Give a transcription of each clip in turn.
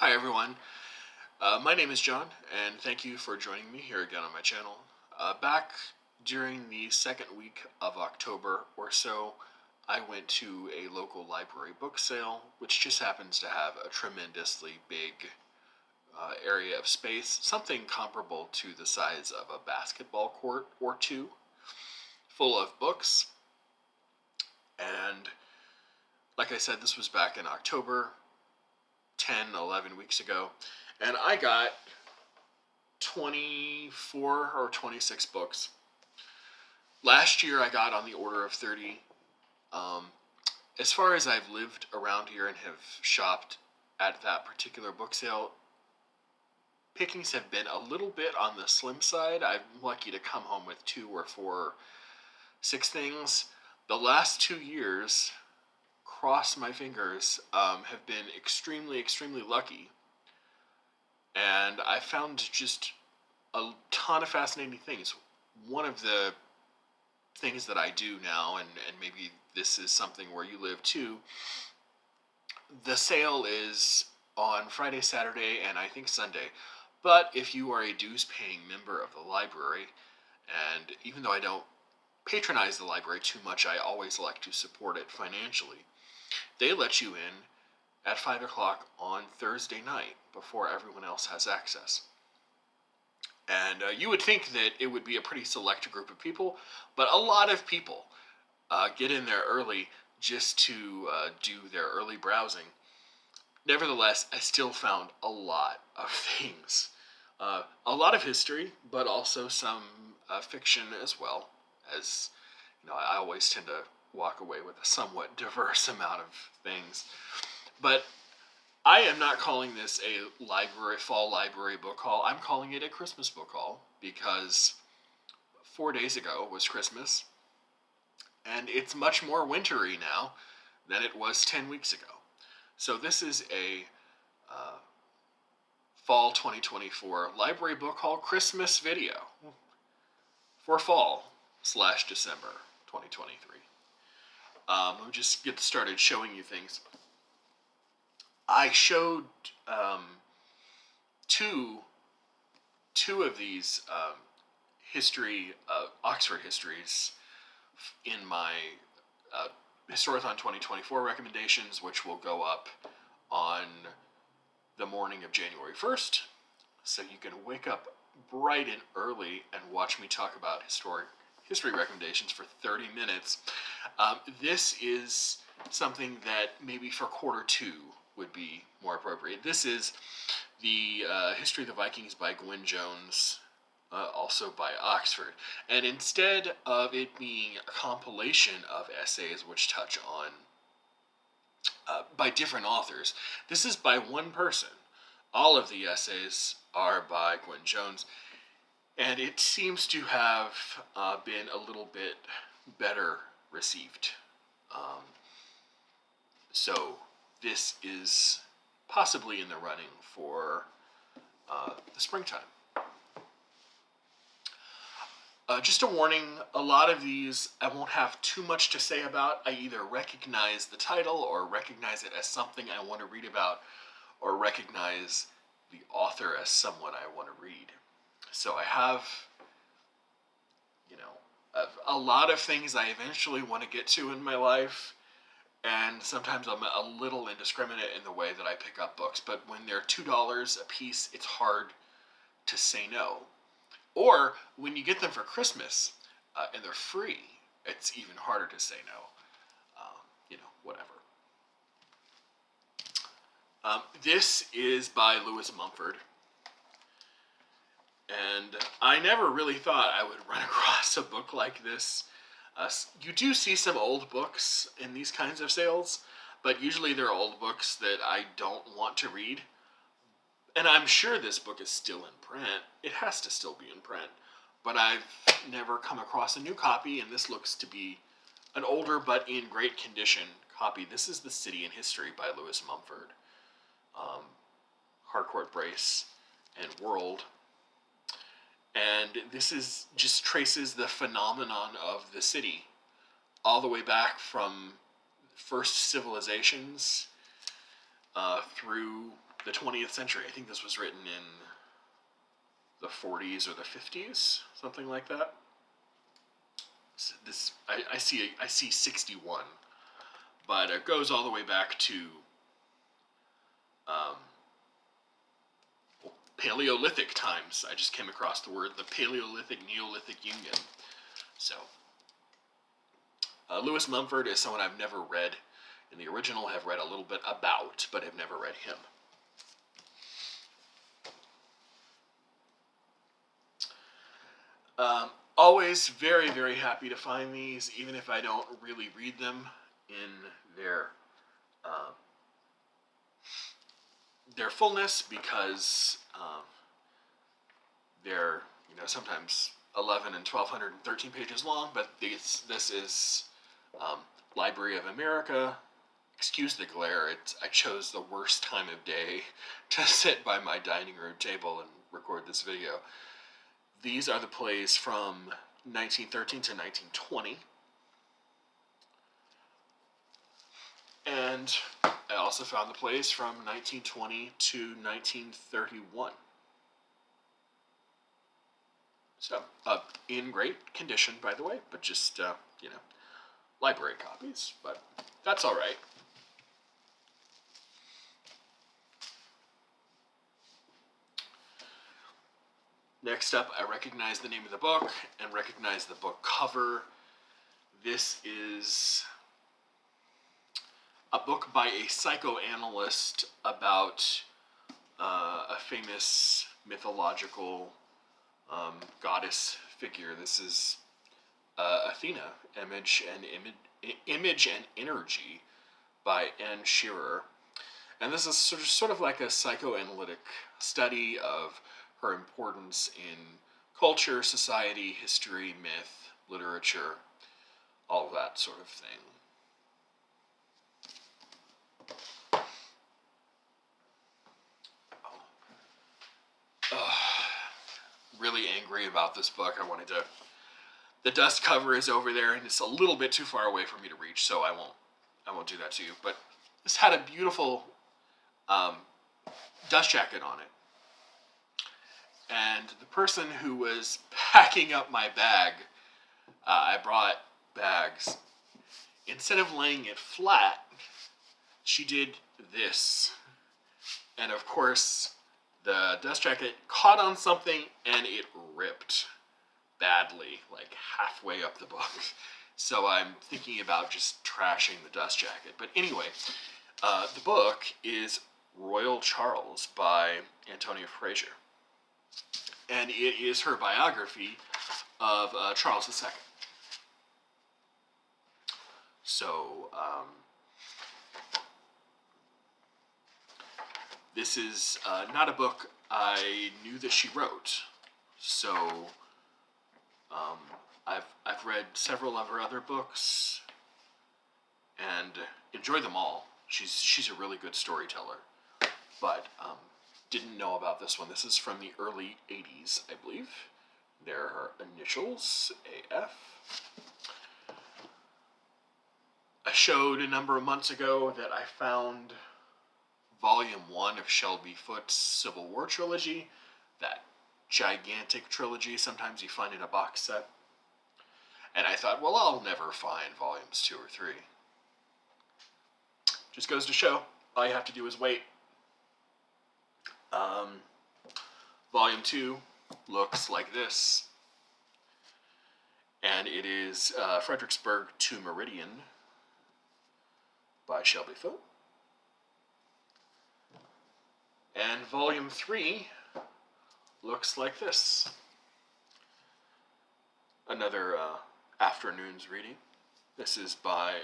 Hi everyone, my name is John, and thank you for joining me here again on my channel. Back during the second week of October or so, I went to a local library book sale, which just happens to have a tremendously big area of space, something comparable to the size of a basketball court or two, full of books. And like I said, this was back in October, 10, 11 weeks ago, and I got 24 or 26 books. Last year I got on the order of 30. Um, as far as I've lived around here and have shopped at that particular book sale, pickings have been a little bit on the slim side. I'm lucky to come home with 2 or 4, 6 things. The last 2 years, cross my fingers, have been extremely, extremely lucky. And I found just a ton of fascinating things. One of the things that I do now, and maybe this is something where you live too, the sale is on Friday, Saturday, and I think Sunday. But if you are a dues paying member of the library, and even though I don't patronize the library too much, I always like to support it financially, they let you in at 5 o'clock on Thursday night before everyone else has access. And you would think that it would be a pretty select group of people, but a lot of people get in there early just to do their early browsing. Nevertheless, I still found a lot of things. A lot of history, but also some fiction as well. As you know, I always tend to walk away with a somewhat diverse amount of things. But I am not calling this a fall library book haul. I'm calling it a Christmas book haul because 4 days ago was Christmas, and it's much more wintry now than it was 10 weeks ago. So this is a fall 2024 library book haul Christmas video for fall/December 2023. Let me just get started showing you things. I showed two of these Oxford histories in my Historathon 2024 recommendations, which will go up on the morning of January 1st, so you can wake up bright and early and watch me talk about history recommendations for 30 minutes. This is something that maybe for quarter 2 would be more appropriate. This is the History of the Vikings by Gwyn Jones, also by Oxford. And instead of it being a compilation of essays which touch on, by different authors, this is by one person. All of the essays are by Gwyn Jones, and it seems to have been a little bit better received. So this is possibly in the running for the springtime. Just a warning, a lot of these I won't have too much to say about. I either recognize the title or recognize it as something I want to read about, or recognize the author as someone I want to read. So I have, a lot of things I eventually want to get to in my life, and sometimes I'm a little indiscriminate in the way that I pick up books. But when they're $2 a piece, it's hard to say no. Or when you get them for Christmas and they're free, it's even harder to say no. Whatever. This is by Lewis Mumford. And I never really thought I would run across a book like this. You do see some old books in these kinds of sales, but usually they're old books that I don't want to read. And I'm sure this book is still in print. It has to still be in print. But I've never come across a new copy, and this looks to be an older but in great condition copy. This is The City in History by Lewis Mumford. Harcourt Brace and World. And this just traces the phenomenon of the city all the way back from first civilizations through the 20th century. I think this was written in the 40s or the 50s, something like that. This I see 61, but it goes all the way back to um, Paleolithic times. I just came across the word, the Paleolithic Neolithic Union. So Lewis Mumford is someone I've never read in the original, have read a little bit about, but have never read him. Always very, very happy to find these, even if I don't really read them in their fullness, because they're sometimes 11 and 1,213 pages long. But this is Library of America. Excuse the glare. I chose the worst time of day to sit by my dining room table and record this video. These are the plays from 1913 to 1920. And I also found the plays from 1920 to 1931. So, in great condition, by the way, but just, library copies, but that's all right. Next up, I recognize the name of the book and recognize the book cover. This is a book by a psychoanalyst about a famous mythological goddess figure. This is Athena, Image and Energy by Anne Shearer. And this is sort of like a psychoanalytic study of her importance in culture, society, history, myth, literature, all of that sort of thing. Really angry about this book. The dust cover is over there, and it's a little bit too far away for me to reach, so I won't do that to you. But this had a beautiful dust jacket on it. And the person who was packing up my bag, I brought bags. Instead of laying it flat, she did this. And of course, the dust jacket caught on something and it ripped badly, like halfway up the book. So I'm thinking about just trashing the dust jacket. But anyway, the book is Royal Charles by Antonia Fraser. And it is her biography of Charles II. So, this is not a book I knew that she wrote. So, I've read several of her other books and enjoy them all. She's a really good storyteller. But didn't know about this one. This is from the early 80s, I believe. There are initials, AF. I showed a number of months ago that I found Volume 1 of Shelby Foote's Civil War trilogy, that gigantic trilogy sometimes you find in a box set. And I thought, well, I'll never find Volumes 2 or 3. Just goes to show, all you have to do is wait. Volume 2 looks like this. And it is Fredericksburg to Meridian by Shelby Foote. And Volume 3 looks like this. Another afternoon's reading. This is by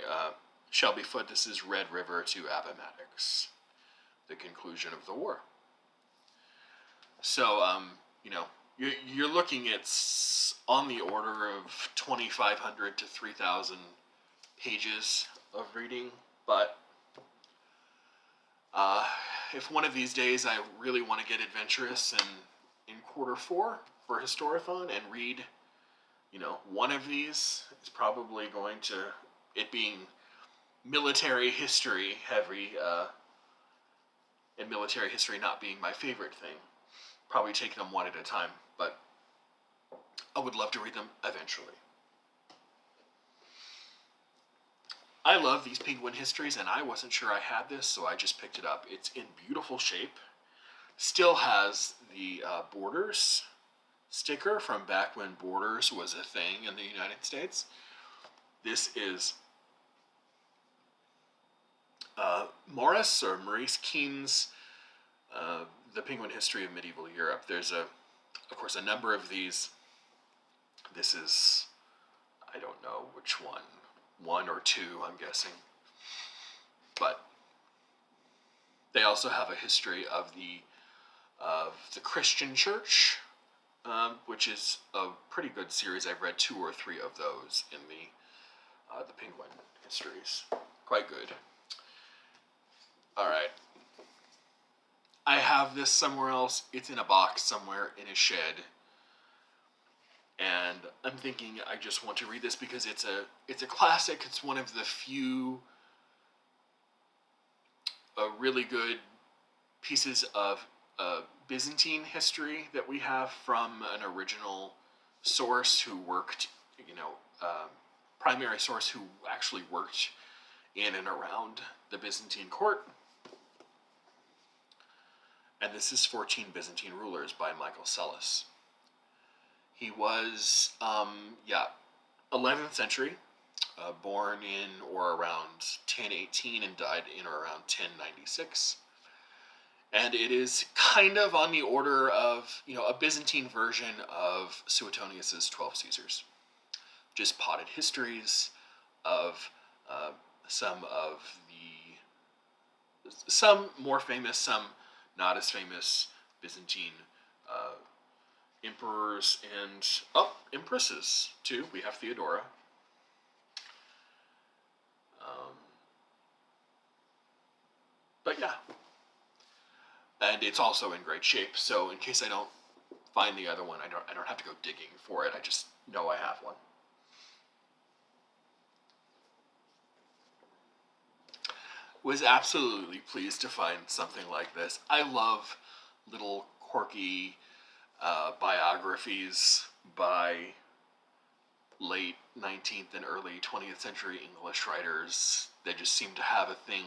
Shelby Foote. This is Red River to Appomattox, the conclusion of the war. So, you're looking at on the order of 2,500 to 3,000 pages of reading, but if one of these days I really want to get adventurous and in quarter 4 for Historathon and read, one of these, it's probably going to, it being military history heavy, and military history not being my favorite thing. Probably take them one at a time, but I would love to read them eventually. I love these penguin histories, and I wasn't sure I had this, so I just picked it up. It's in beautiful shape. Still has the Borders sticker from back when Borders was a thing in the United States. This is Maurice Keene's The Penguin History of Medieval Europe. There's, of course, a number of these. This is, I don't know which one or two, I'm guessing. But they also have a history of the Christian Church, which is a pretty good series. I've read 2 or 3 of those in the Penguin histories. Quite good. All right. I have this somewhere else. It's in a box somewhere in a shed. And I'm thinking I just want to read this because it's a classic. It's one of the few really good pieces of Byzantine history that we have from an original source who worked, primary source who actually worked in and around the Byzantine court. And this is 14 Byzantine Rulers by Michael Sellis. He was, 11th century, born in or around 1018 and died in or around 1096. And it is kind of on the order of, a Byzantine version of Suetonius's 12 Caesars. Just potted histories of some more famous, some not as famous Byzantine emperors and empresses too. We have Theodora. But yeah, and it's also in great shape. So in case I don't find the other one, I don't have to go digging for it. I just know I have one. Was absolutely pleased to find something like this. I love little quirky biographies by late 19th and early 20th century English writers. They just seem to have a thing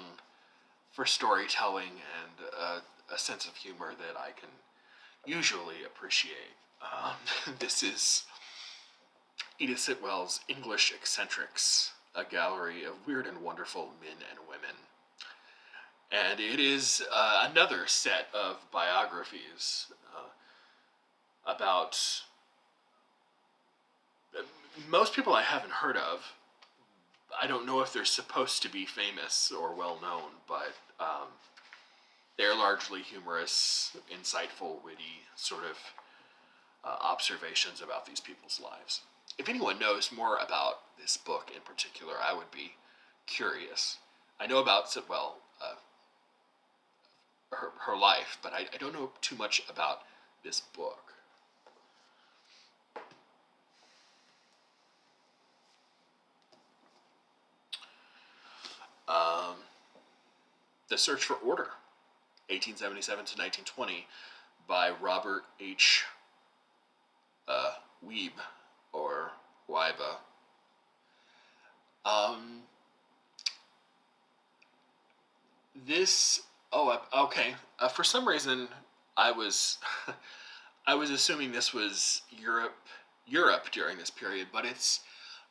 for storytelling and a sense of humor that I can usually appreciate. This is Edith Sitwell's English Eccentrics, a gallery of weird and wonderful men and women. And it is another set of biographies about most people I haven't heard of. I don't know if they're supposed to be famous or well known, but they're largely humorous, insightful, witty sort of observations about these people's lives. If anyone knows more about this book in particular, I would be curious. I know about Sitwell, her life, but I don't know too much about this book. The Search for Order, 1877 to 1920, by Robert H. Wiebe, or Wiebe. Okay. For some reason, I was I was assuming this was Europe during this period, but it's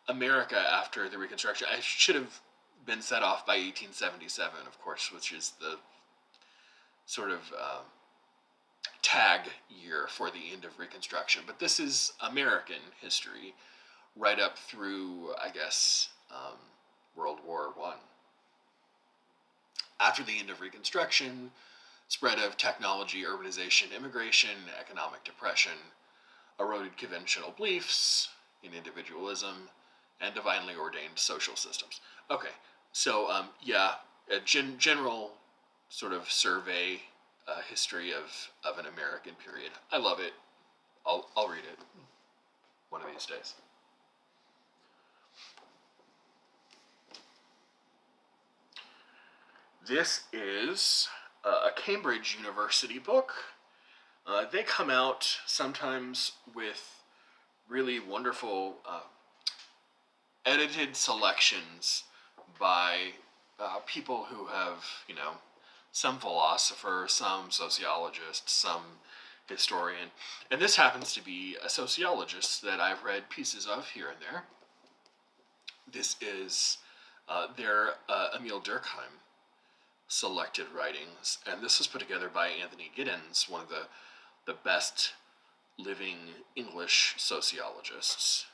America after the Reconstruction. I should have been set off by 1877, of course, which is the sort of tag year for the end of Reconstruction. But this is American history, right up through, I guess, World War I. After the end of Reconstruction, spread of technology, urbanization, immigration, economic depression, eroded conventional beliefs in individualism, and divinely ordained social systems. Okay, so a general sort of survey history of an American period. I love it. I'll read it one of these days. This is a Cambridge University book. They come out sometimes with really wonderful edited selections by people who have, some philosopher, some sociologist, some historian. And this happens to be a sociologist that I've read pieces of here and there. This is their Emile Durkheim selected writings, and this was put together by Anthony Giddens, one of the best living English sociologists,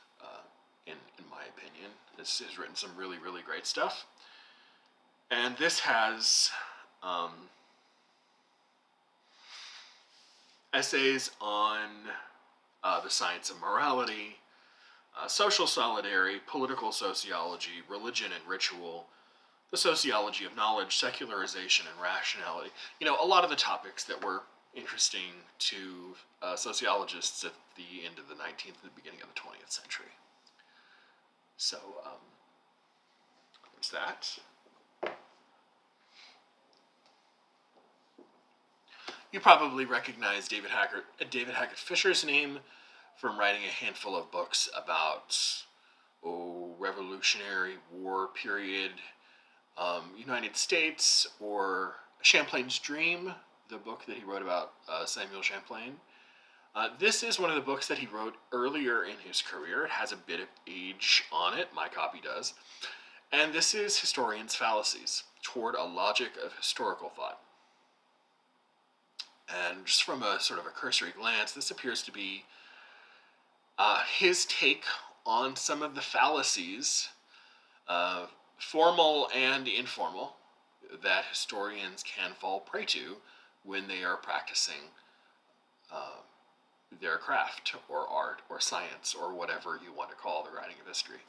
in my opinion. This has written some really, really great stuff. And this has essays on the science of morality, social solidarity, political sociology, religion and ritual, the sociology of knowledge, secularization and rationality. A lot of the topics that were interesting to sociologists at the end of the 19th and the beginning of the 20th century. So, there's that. You probably recognize David Hackett Fisher's name from writing a handful of books about Revolutionary War period United States, or Champlain's Dream, the book that he wrote about Samuel Champlain. This is one of the books that he wrote earlier in his career. It has a bit of age on it, my copy does. And this is Historians' Fallacies, Toward a Logic of Historical Thought. And just from a sort of a cursory glance, this appears to be his take on some of the fallacies, formal and informal, that historians can fall prey to when they are practicing their craft or art or science or whatever you want to call the writing of history.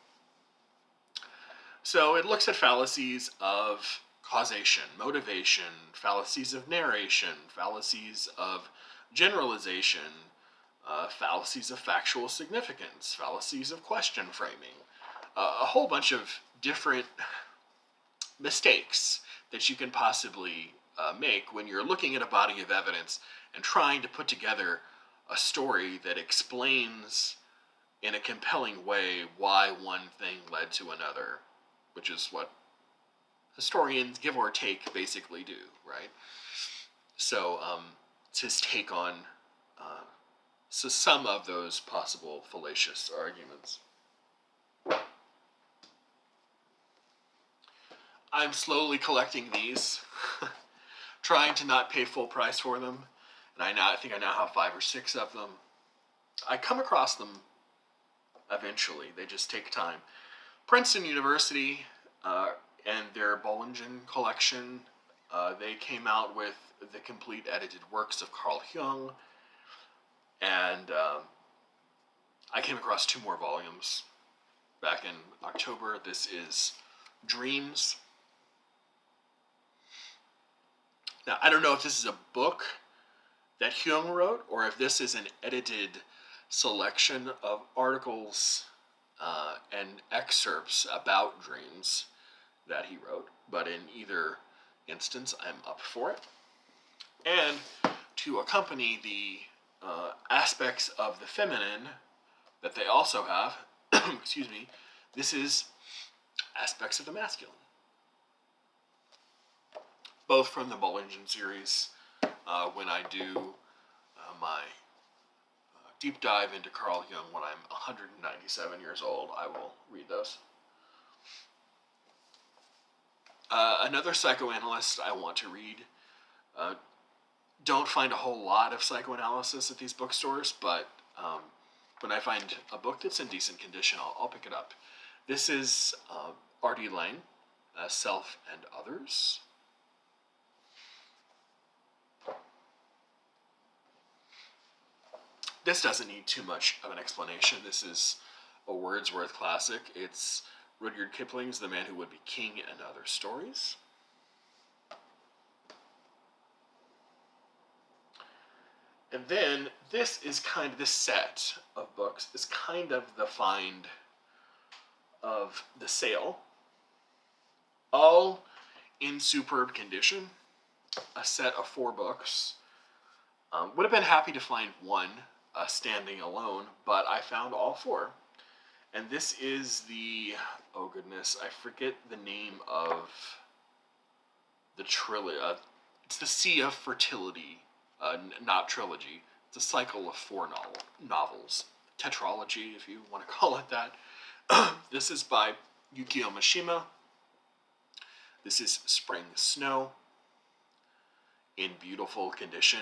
So it looks at fallacies of causation, motivation, fallacies of narration, fallacies of generalization, fallacies of factual significance, fallacies of question framing, a whole bunch of different mistakes that you can possibly make when you're looking at a body of evidence and trying to put together a story that explains in a compelling way why one thing led to another, which is what historians, give or take, basically do, right? So it's his take on some of those possible fallacious arguments. I'm slowly collecting these, trying to not pay full price for them, and I think I now have 5 or 6 of them. I come across them eventually. They just take time. Princeton University and their Bollingen collection, they came out with the complete edited works of Carl Jung, and I came across 2 more volumes back in October. This is Dreams. Now, I don't know if this is a book that Jung wrote, or if this is an edited selection of articles and excerpts about dreams that he wrote, but in either instance, I'm up for it. And to accompany the aspects of the feminine that they also have, excuse me, this is Aspects of the Masculine, both from the Bollingen series. When I do my deep dive into Carl Jung when I'm 197 years old, I will read those. Another psychoanalyst I want to read. Don't find a whole lot of psychoanalysis at these bookstores, but when I find a book that's in decent condition, I'll pick it up. This is R.D. Laing, Self and Others. This doesn't need too much of an explanation. This is a Wordsworth classic. It's Rudyard Kipling's The Man Who Would Be King and Other Stories. And then this set of books is kind of the find of the sale. All in superb condition. a set of 4 books. Would have been happy to find one standing alone, but I found all 4. And this is the, oh goodness, I forget the name of the trilogy. It's the Sea of Fertility, not trilogy. It's a cycle of 4 novels. Tetralogy, if you want to call it that. This is by Yukio Mishima. This is Spring Snow, in beautiful condition,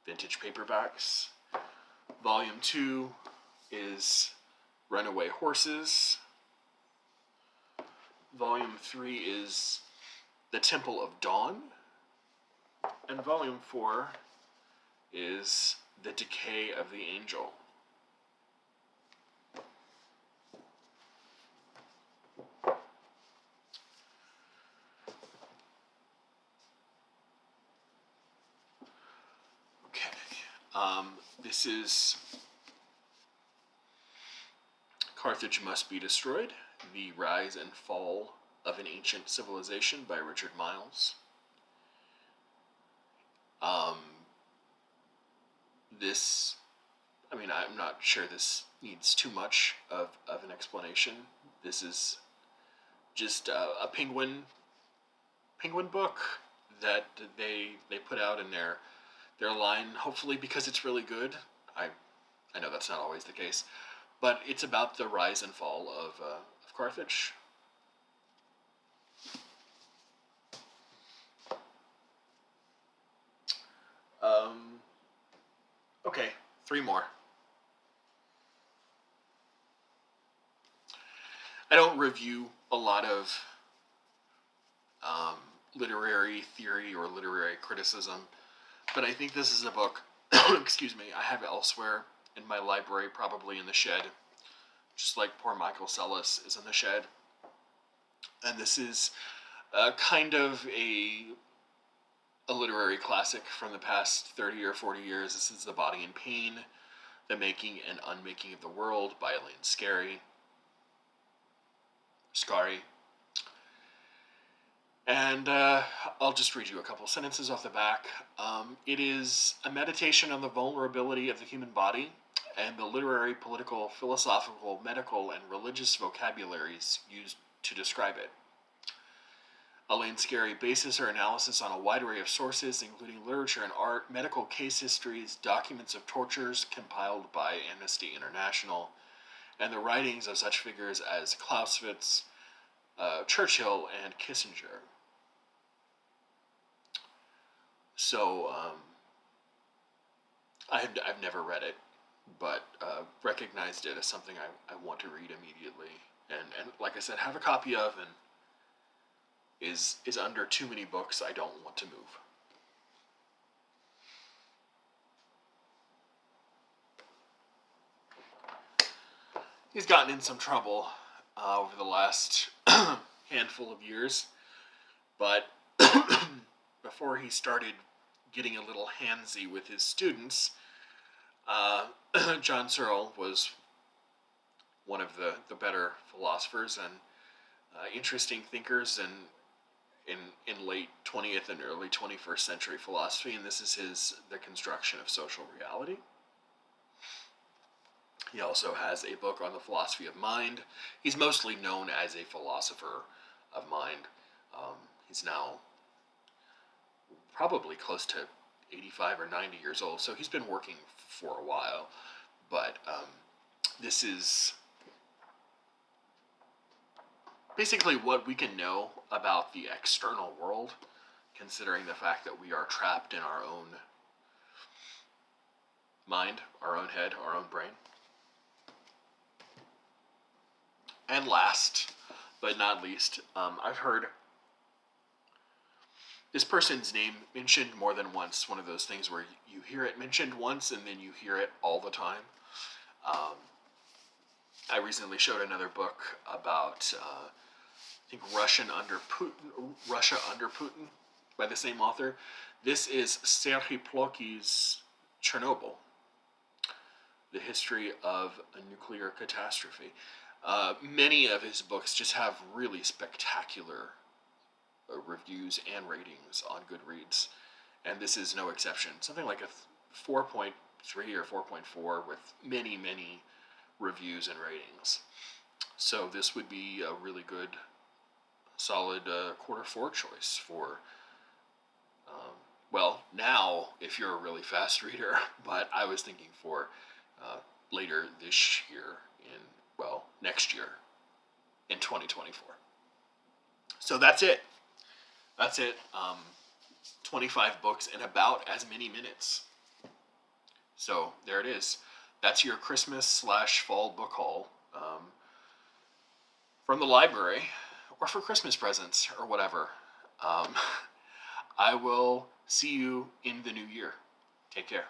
vintage paperbacks. Volume 2 is Runaway Horses. Volume 3 is The Temple of Dawn. And Volume 4 is The Decay of the Angel. This is Carthage Must Be Destroyed, The Rise and Fall of an Ancient Civilization by Richard Miles. I'm not sure this needs too much of an explanation. This is just a penguin book that they put out in their line, hopefully because it's really good. I know that's not always the case, but it's about the rise and fall of Carthage. Okay, 3 more. I don't review a lot of literary theory or literary criticism, but I think this is a book, excuse me, I have elsewhere in my library, probably in the shed, just like poor Michael Sellis is in the shed. And this is kind of a literary classic from the past 30 or 40 years. This is The Body and Pain, The Making and Unmaking of the World by Elaine Scarry. And I'll just read you a couple sentences off the back. It is a meditation on the vulnerability of the human body and the literary, political, philosophical, medical, and religious vocabularies used to describe it. Elaine Scarry bases her analysis on a wide array of sources, including literature and art, medical case histories, documents of tortures compiled by Amnesty International, and the writings of such figures as Clausewitz, Churchill, and Kissinger. So, I've never read it, but recognized it as something I want to read immediately. And like I said, have a copy of, and is under too many books I don't want to move. He's gotten in some trouble over the last handful of years, but before he started getting a little handsy with his students, John Searle was one of the better philosophers and interesting thinkers in late 20th and early 21st century philosophy, and this is The Construction of Social Reality. He also has a book on the philosophy of mind. He's mostly known as a philosopher of mind. He's now probably close to 85 or 90 years old, so he's been working for a while. But this is basically what we can know about the external world, considering the fact that we are trapped in our own mind, our own head, our own brain. And last but not least, I've heard this person's name mentioned more than once. One of those things where you hear it mentioned once and then you hear it all the time. I recently showed another book about, I think, Russia under Putin by the same author. This is Serhii Plokhy's Chernobyl, the history of a nuclear catastrophe. Many of his books just have really spectacular reviews and ratings on Goodreads, and this is no exception. Something like a 4.3 or 4.4 with many, many reviews and ratings. So this would be a really good, solid quarter 4 choice for, well, now if you're a really fast reader, but I was thinking for later this year next year in 2024. So that's it. That's it. 25 books in about as many minutes. So there it is. That's your Christmas/fall book haul from the library, or for Christmas presents or whatever. I will see you in the new year. Take care.